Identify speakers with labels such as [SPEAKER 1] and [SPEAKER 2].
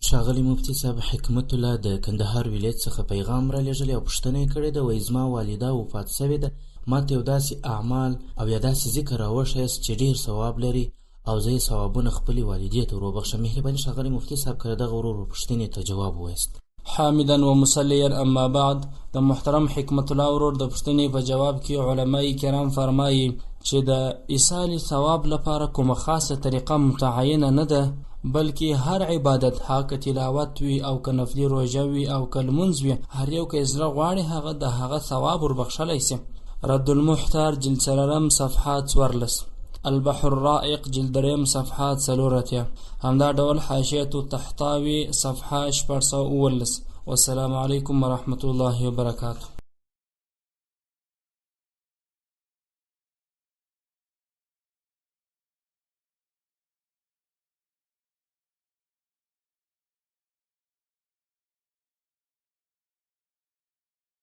[SPEAKER 1] ښاغلی مفتي صاحب، حکمت الله د کندهار ولایت څخه پیغام را لېږلی او پوښتنه یې کړې ده. وایي زما والده وفات سوې ده، ماته یو داسې اعمال او یا داسې ذکر راوښیاست چې ډېر ثواب لري او زه یې ثوابونه خپلې والدې ته ور وبخښم. مهرباني ښاغلی مفتي صاحب که د دغه ورور پوښتنې ته جواب ووایست.
[SPEAKER 2] حامدا و مسلیا اما بعد. د محترم حکمت الله ورور د پوښتنې په جواب کې علماء کرام فرمایي چې د ایصال ثواب لپاره کومه خاصه طریقه متعینه نه ده، بلکې هر عبادت، هغه تلاوت وي او که نفلي روژه وي او که لمونځ وي، هر یو که زړه غواړي هغه د هغه ثواب وربخښلی سي. رد المحتار جلد 4 صفحات 14، البحر الرائق جلد 3 صفحات 4، همدا ډول حاشیة التحطاوي صفحه 619. والسلام علیکم ورحمة الله وبرکاته.